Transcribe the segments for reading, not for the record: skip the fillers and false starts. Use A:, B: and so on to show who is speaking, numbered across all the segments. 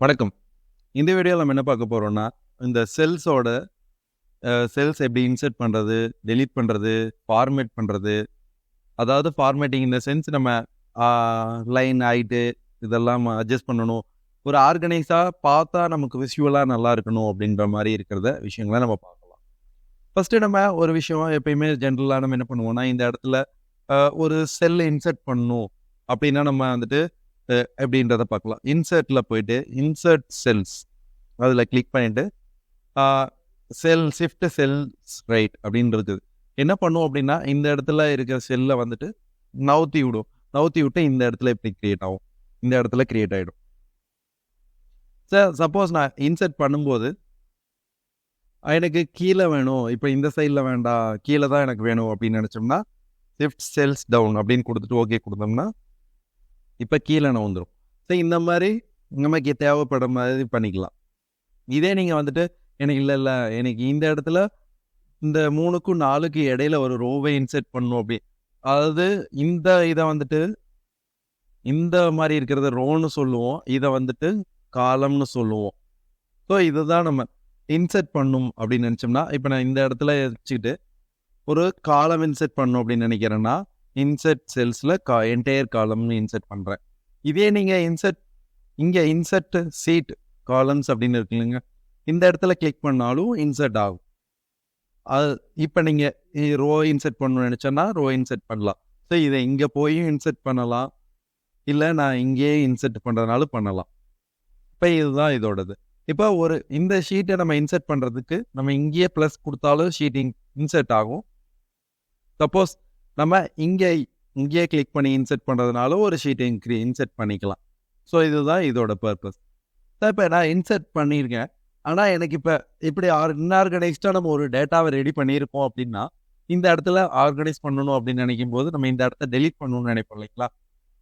A: வணக்கம். இந்த வீடியோல நம்ம என்ன பார்க்க போறோம்னா, இந்த செல்ஸ் எப்படி இன்சர்ட் பண்றது, டெலீட் பண்றது, ஃபார்மேட் பண்றது. அதாவது ஃபார்மேட்டிங் இன் த சென்ஸ் நம்ம ஆ லைன், ஹைட்டு இதெல்லாம் அட்ஜஸ்ட் பண்ணணும். ஒரு ஆர்கனைஸா பார்த்தா நமக்கு விசுவலா நல்லா இருக்கணும் அப்படின்ற மாரி விஷயங்கள நம்ம பார்க்கலாம். ஃபர்ஸ்ட்டு நம்ம ஒரு விஷயம் எப்பயுமே ஜென்ரலா நம்ம என்ன பண்ணுவோம்னா, இந்த இடத்துல ஒரு செல் இன்சர்ட் பண்ணணும் அப்படின்னா நம்ம வந்துட்டு எப்படின்றத பார்க்கலாம். இன்சர்ட்ல போயிட்டு இன்சர்ட் செல்ஸ் அதில் கிளிக் பண்ணிட்டு ஷிஃப்ட் செல்ஸ் ரைட் அப்படின்னு இருக்குது. என்ன பண்ணும் அப்படின்னா இந்த இடத்துல இருக்கிற செல்லை வந்துட்டு நவுத்தி விடும். நவுத்தி விட்டு இந்த இடத்துல இப்படி கிரியேட் ஆகும். இந்த இடத்துல கிரியேட் ஆகிடும். சார் சப்போஸ் நான் இன்சர்ட் பண்ணும்போது எனக்கு கீழே வேணும், இப்போ இந்த சைடில் வேண்டாம், கீழே தான் எனக்கு வேணும் அப்படின்னு நினச்சோம்னா ஷிஃப்ட் செல்ஸ் டவுன் அப்படின்னு கொடுத்துட்டு ஓகே கொடுத்தோம்னா இப்போ கீழே வந்துடும். ஸோ இந்த மாதிரி நமக்கு தேவைப்படும் மாதிரி பண்ணிக்கலாம். இதே நீங்கள் வந்துட்டு எனக்கு இல்லை எனக்கு இந்த இடத்துல இந்த 3க்கும் 4க்கு இடையில ஒரு ரோவை இன்செர்ட் பண்ணணும் அப்படி, அதாவது இந்த இதை வந்துட்டு இந்த மாதிரி இருக்கிறத ரோன்னு சொல்லுவோம், இதை வந்துட்டு காலம்னு சொல்லுவோம். ஸோ இதுதான் நம்ம இன்செர்ட் பண்ணும் அப்படின்னு நினச்சோம்னா, இப்போ நான் இந்த இடத்துல வச்சுக்கிட்டு ஒரு காலம் இன்செர்ட் பண்ணணும் அப்படின்னு நினைக்கிறேன்னா இன்செர்ட் செல்ஸில் என்டையர் காலம்னு இன்செர்ட் பண்ணுறேன். இதே நீங்கள் இங்கே இன்செர்ட் சீட் காலம்ஸ் அப்படின்னு இருக்குல்லைங்க, இந்த இடத்துல கிளிக் பண்ணாலும் இன்செர்ட் ஆகும். அது இப்போ நீங்கள் ரோ இன்செர்ட் பண்ணணும்னு நினச்சோன்னா ரோ இன்செர்ட் பண்ணலாம். ஸோ இதை இங்கே போய் இன்செர்ட் பண்ணலாம், இல்லை நான் இங்கேயே இன்செர்ட் பண்ணுறதுனாலும் பண்ணலாம். இப்போ இதுதான் இதோடது. இப்போ இந்த ஷீட்டை நம்ம இன்செர்ட் பண்ணுறதுக்கு நம்ம இங்கேயே ப்ளஸ் கொடுத்தாலும் ஷீட்டிங் இன்செர்ட் ஆகும். சப்போஸ் நம்ம இங்கேயே கிளிக் பண்ணி இன்செர்ட் பண்ணுறதுனால ஒரு ஷீட்டை இன்செர்ட் பண்ணிக்கலாம். ஸோ இதுதான் இதோட பர்பஸ். இப்போ நான் இன்செர்ட் பண்ணியிருக்கேன், ஆனால் எனக்கு இப்போ இப்படி இன்ஆர்கனைஸ்டாக நம்ம ஒரு டேட்டாவை ரெடி பண்ணியிருக்கோம் அப்படின்னா இந்த இடத்துல ஆர்கனைஸ் பண்ணணும் அப்படின்னு நினைக்கும் போது நம்ம இந்த இடத்த டெலீட் பண்ணணும்னு நினைப்போம் இல்லைங்களா.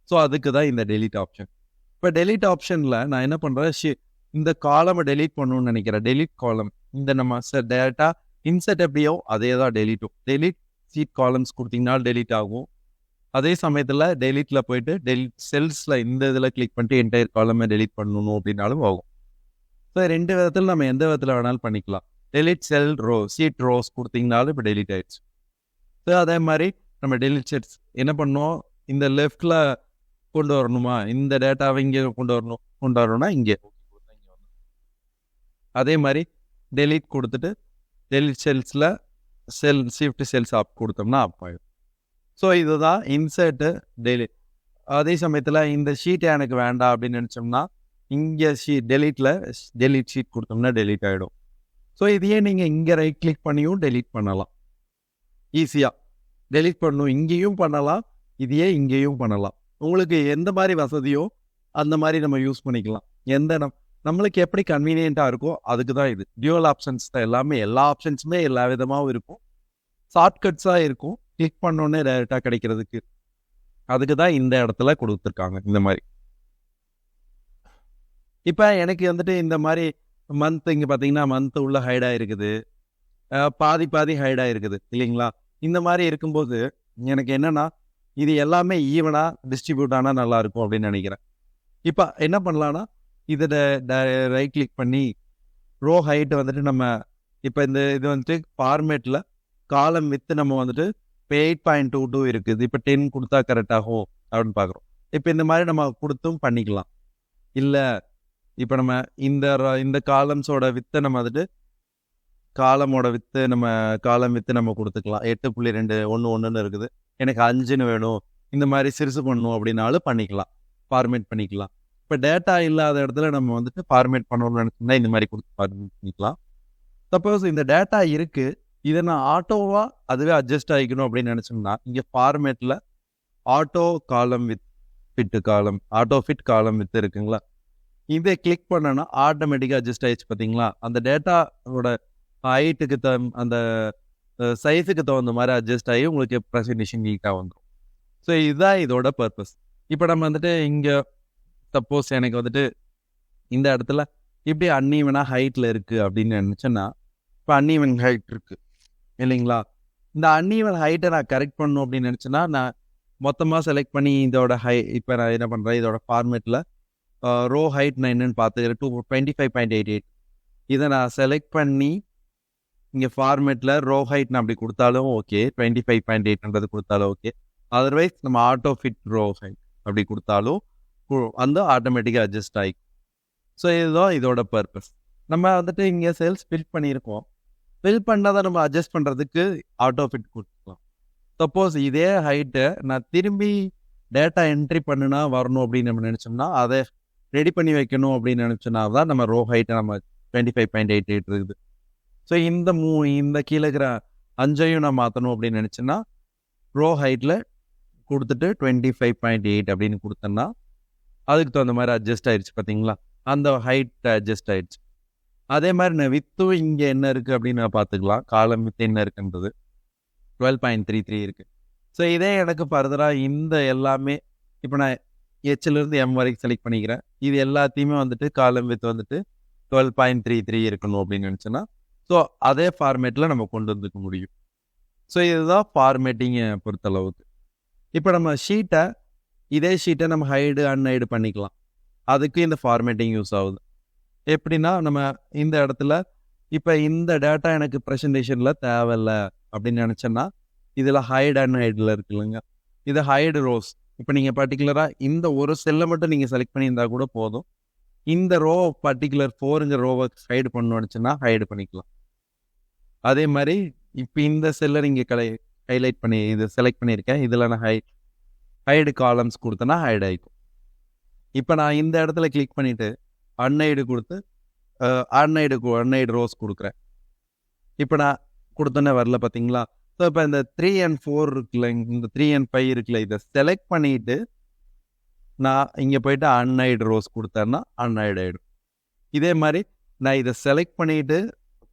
A: ஸோ அதுக்கு தான் இந்த டெலீட் ஆப்ஷன். இப்போ டெலீட் ஆப்ஷனில் நான் என்ன பண்ணுறேன், இந்த காலமை டெலீட் பண்ணணும்னு நினைக்கிறேன். டெலீட் காலம், இந்த நம்ம டேட்டா இன்செர்ட் எப்படியோ அதே தான் டெலீட்டும். டெலீட் சீட் காலம்ஸ் கொடுத்தீங்கன்னா டெலீட் ஆகும். அதே சமயத்தில் டெலீட்டில் போயிட்டு டெலீட் செல்ஸில் இந்த இதில் கிளிக் பண்ணிட்டு என்டையர் காலமை டெலீட் பண்ணணும் அப்படின்னாலும் ஆகும். ஸோ 2 விதத்தில் நம்ம எந்த விதத்தில் வேணாலும் பண்ணிக்கலாம். டெலீட் செல் ரோ, சீட் ரோஸ் கொடுத்தீங்கனாலும் இப்போ டெலீட் ஆயிடுச்சு. ஸோ அதே மாதிரி நம்ம டெலீட் செட்ஸ் என்ன பண்ணோம், இந்த லெஃப்டில் கொண்டு வரணுமா, இந்த டேட்டாவை இங்கே கொண்டு வரணும்னா இங்கே. அதே மாதிரி டெலீட் கொடுத்துட்டு டெலீட் செல்ஸில் ஷிஃப்ட் செல்ஸ் ஆப் கொடுத்தோம்னா ஆப் ஆகிடும். ஸோ இதுதான் இன்சர்ட்டு டெலீட். அதே சமயத்தில் இந்த ஷீட்டை எனக்கு வேண்டாம் அப்படின்னு நினச்சோம்னா இங்கே டெலீட் ஷீட் கொடுத்தோம்னா டெலீட் ஆகிடும். ஸோ இதையே நீங்கள் இங்கே ரைட் கிளிக் பண்ணியும் டெலீட் பண்ணலாம். ஈஸியாக டெலீட் பண்ணணும், இங்கேயும் பண்ணலாம், இதையே இங்கேயும் பண்ணலாம். உங்களுக்கு எந்த மாதிரி வசதியோ அந்த மாதிரி நம்ம யூஸ் பண்ணிக்கலாம். நம்மளுக்கு எப்படி கன்வீனியண்ட்டாக இருக்கோ அதுக்கு தான் இது. டியூவல் ஆப்ஷன்ஸ் தான் எல்லாமே. எல்லா ஆப்ஷன்ஸுமே எல்லா விதமாகவும் இருக்கும், ஷார்ட்கட்ஸாக இருக்கும், கிளிக் பண்ணோன்னே டேரெக்டாக கிடைக்கிறதுக்கு. அதுக்கு தான் இந்த இடத்துல கொடுத்துருக்காங்க இந்த மாதிரி. இப்போ எனக்கு வந்துட்டு இந்த மாதிரி மந்த் இங்கே பார்த்தீங்கன்னா மந்த் உள்ள ஹைடாக இருக்குது, பாதி ஹைடாக இருக்குது இல்லைங்களா. இந்த மாதிரி இருக்கும்போது எனக்கு என்னென்னா இது எல்லாமே ஈவனாக டிஸ்ட்ரிபியூட் ஆனால் நல்லாயிருக்கும் அப்படின்னு நினைக்கிறேன். இப்போ என்ன பண்ணலான்னா இதை ரைட் கிளிக் பண்ணி ரோ ஹைட்டு வந்துட்டு நம்ம இப்போ இது வந்துட்டு ஃபார்மேட்டில் காலம் வித்து நம்ம வந்துட்டு இப்போ 8.22 இருக்குது. இப்போ 10 கொடுத்தா கரெக்டாகும் அப்படின்னு பார்க்குறோம். இப்போ இந்த மாதிரி நம்ம கொடுத்தும் பண்ணிக்கலாம். இல்லை இப்போ நம்ம இந்த காலம்ஸோட வித்தை நம்ம வந்துட்டு காலம் வித்து நம்ம கொடுத்துக்கலாம். 8.21 இருக்குது, எனக்கு 5ன்னு வேணும், இந்த மாதிரி சிறுசு பண்ணணும் அப்படின்னாலும் பண்ணிக்கலாம், ஃபார்மேட் பண்ணிக்கலாம். இப்போ டேட்டா இல்லாத இடத்துல நம்ம வந்துட்டு ஃபார்மேட் பண்ணணும்னு நினச்சோம்னா இந்த மாதிரி கொடுத்து ஃபார்மேட் பண்ணிக்கலாம். சப்போஸ் இந்த டேட்டா இருக்குது, இதை நான் ஆட்டோவாக அதுவே அட்ஜஸ்ட் ஆகிக்கணும் அப்படின்னு நினச்சோம்னா இங்கே ஃபார்மேட்டில் ஆட்டோ ஃபிட் காலம் வித் இருக்குங்களா, இதை கிளிக் பண்ணோன்னா ஆட்டோமேட்டிக்காக அட்ஜஸ்ட் ஆகிடுச்சு. பார்த்தீங்களா, அந்த டேட்டாவோட ஹைட்டுக்கு அந்த சைஸுக்கு தகுந்த மாதிரி அட்ஜஸ்ட் ஆகி உங்களுக்கு ப்ரெசன்டேஷன் நீட்டாக வந்துடும். ஸோ இதுதான் இதோட பர்பஸ். இப்போ நம்ம வந்துட்டு இங்கே சப்போஸ் எனக்கு வந்துட்டு இந்த இடத்துல இப்படி அன்ஈவனாக ஹைட்டில் இருக்குது அப்படின்னு நினச்சேன்னா, இப்போ அன்ஈவன் ஹைட் இருக்குது இல்லைங்களா, இந்த அன்ஈவன் ஹைட்டை நான் கரெக்ட் பண்ணணும் அப்படின்னு நினச்சேன்னா நான் மொத்தமாக செலக்ட் பண்ணி இதோட இப்போ நான் என்ன பண்ணுறேன், இதோட ஃபார்மேட்டில் ரோ ஹைட் நான் என்னன்னு பார்த்துக்கிறேன் 25.88. இதை நான் செலக்ட் பண்ணி இங்கே ஃபார்மேட்டில் ரோ ஹைட் நான் அப்படி கொடுத்தாலும் ஓகே, 25.8 கொடுத்தாலும் ஓகே. அதர்வைஸ் நம்ம ஆட்டோ ஃபிட் ரோ ஹைட் அப்படி கொடுத்தாலும் அந்த ஆட்டோமேட்டிக்காக அட்ஜஸ்ட் ஆகிக்கும். ஸோ இதுதான் இதோட பர்பஸ். நம்ம வந்துட்டு இங்கே செல்ஸ் ஃபில் பண்ணியிருக்கோம். ஃபில் பண்ணால் தான் நம்ம அட்ஜஸ்ட் பண்ணுறதுக்கு ஆட்டோ ஃபிட் கொடுத்துக்கலாம். சப்போஸ் இதே ஹைட்டை நான் திரும்பி டேட்டா என்ட்ரி பண்ணுனா வரணும் அப்படின்னு நம்ம நினச்சோம்னா, அதை ரெடி பண்ணி வைக்கணும் அப்படின்னு நினச்சோன்னா தான் நம்ம ரோ ஹைட்டை நம்ம 25.88 இருக்குது. ஸோ இந்த கீழே இருக்கிற 5ஐயும் நான் மாற்றணும் அப்படின்னு நினச்சேன்னா ரோ ஹைட்டில் கொடுத்துட்டு 25.8 அப்படின்னு கொடுத்தேன்னா அதுக்கு தகுந்த மாதிரி அட்ஜஸ்ட் ஆயிடுச்சு. பார்த்தீங்களா, அந்த ஹைட் அட்ஜஸ்ட் ஆயிடுச்சு. அதே மாதிரி நான் வித்தும் இங்கே என்ன இருக்குது அப்படின்னு நான் பார்த்துக்கலாம். காலம் வித்து என்ன இருக்குன்றது 12.33 இருக்குது. ஸோ இதே எனக்கு ஃபர்தராக இந்த எல்லாமே இப்போ நான் ஹெச்லேருந்து எம் வரைக்கும் செலக்ட் பண்ணிக்கிறேன். இது எல்லாத்தையுமே வந்துட்டு காலம் வித்து வந்துட்டு 12.33 இருக்கணும் அப்படின்னு நினச்சேன்னா ஸோ அதே ஃபார்மேட்டில் நம்ம கொண்டு வந்துக்க முடியும். ஸோ இதுதான் ஃபார்மேட்டிங்கை பொறுத்தளவுக்கு. இப்போ நம்ம இதே ஷீட்டை நம்ம ஹைடு அன்ஹைடு பண்ணிக்கலாம். அதுக்கு இந்த ஃபார்மேட்டிங் யூஸ் ஆகுது. எப்படின்னா நம்ம இந்த இடத்துல இப்போ இந்த டேட்டா எனக்கு ப்ரெசன்டேஷனில் தேவையில்லை அப்படின்னு நினச்சேன்னா இதில் ஹைடு அன்ஹைடில் இருக்குல்லங்க, இது ஹைடு ரோஸ். இப்போ நீங்கள் பர்டிகுலராக இந்த ஒரு செல்லை மட்டும் நீங்கள் செலக்ட் பண்ணியிருந்தா கூட போதும். இந்த ரோ பர்டிகுலர் 4 ரோவை ஹைடு பண்ணணுச்சுன்னா ஹைடு பண்ணிக்கலாம். அதே மாதிரி இப்போ இந்த செல்லை நீங்கள் ஹைலைட் பண்ணி இது செலக்ட் பண்ணியிருக்கேன். இதில் நான் ஹைடு காலம்ஸ் கொடுத்தேன்னா ஹைடு ஆகிக்கும். இப்போ நான் இந்த இடத்துல கிளிக் பண்ணிவிட்டு அன்ஹைடு கொடுத்து அன்ஹைடு ரோஸ் கொடுக்குறேன். இப்போ நான் கொடுத்தோன்னே வரல பார்த்தீங்களா. ஸோ இப்போ இந்த 3 and 4 இருக்குல்ல, இந்த 3 and 5 இருக்குல்ல, இதை செலக்ட் பண்ணிவிட்டு நான் இங்கே போயிட்டு அன்ஹைடு ரோஸ் கொடுத்தேன்னா அன்ஹைடு ஆகிடும். இதே மாதிரி நான் இதை செலக்ட் பண்ணிவிட்டு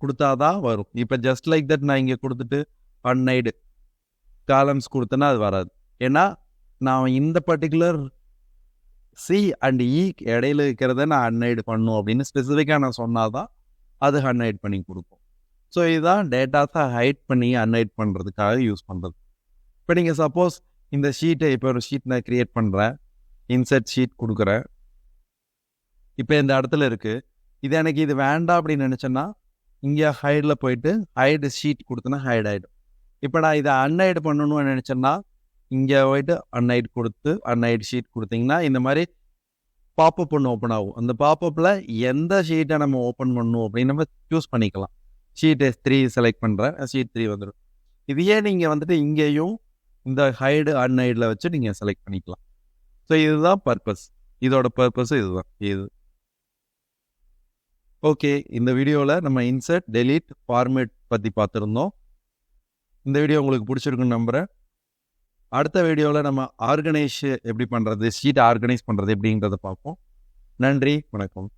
A: கொடுத்தாதான் வரும். இப்போ ஜஸ்ட் லைக் தட் நான் இங்கே கொடுத்துட்டு அன்ஹைடு காலம்ஸ் கொடுத்தேன்னா அது வராது. ஏன்னா நான் இந்த பர்டிகுலர் சி அண்ட் இ இடையில இருக்கிறத நான் அன்ஹைடு பண்ணும் அப்படின்னு ஸ்பெசிஃபிக்காக நான் சொன்னாதான் அது அன்ஹைட் பண்ணி கொடுக்கும். ஸோ இதுதான் டேட்டாஸை ஹைட் பண்ணி அன்ஹைட் பண்ணுறதுக்காக யூஸ் பண்ணுறது. இப்போ நீங்கள் சப்போஸ் இந்த ஷீட்டை இப்போ ஒரு ஷீட் நான் க்ரியேட் பண்ணுறேன், இன்சர்ட் ஷீட் கொடுக்குறேன். இப்போ இந்த இடத்துல இருக்குது. இது எனக்கு இது வேண்டாம் அப்படின்னு நினச்சேன்னா இங்கே ஹைடில் போயிட்டு ஹைடு ஷீட் கொடுத்தேன்னா ஹைட் ஆகிடும். இப்போ நான் இதை அன்ஹைடு பண்ணணும்னு நினச்சேன்னா இங்கே போயிட்டு அன்ஹைட் கொடுத்து அன்ஹைட் ஷீட் கொடுத்தீங்கன்னா இந்த மாதிரி பாப்அப் ஒன்று ஓப்பன் ஆகும். அந்த பாப்அப்பில் எந்த ஷீட்டை நம்ம ஓப்பன் பண்ணணும் அப்படின்னு நம்ம சூஸ் பண்ணிக்கலாம். ஷீட் S3 செலக்ட் பண்ணுறேன், ஷீட் 3 வந்துடும். இதையே நீங்கள் வந்துட்டு இங்கேயும் இந்த ஹைடு அன்ஹைடில் வச்சு நீங்கள் செலக்ட் பண்ணிக்கலாம். ஸோ இதுதான் பர்பஸ், இதோட பர்பஸ் இதுதான். ஓகே, இந்த வீடியோவில் நம்ம இன்சர்ட், டெலீட், ஃபார்மேட் பற்றி பார்த்துருந்தோம். இந்த வீடியோ உங்களுக்கு பிடிச்சிருக்குன்னு நம்புகிறேன். அடுத்த வீடியோவில் நம்ம எப்படி பண்ணுறது, ஷீட் ஆர்கனைஸ் பண்ணுறது எப்படிங்கிறத பார்ப்போம். நன்றி, வணக்கம்.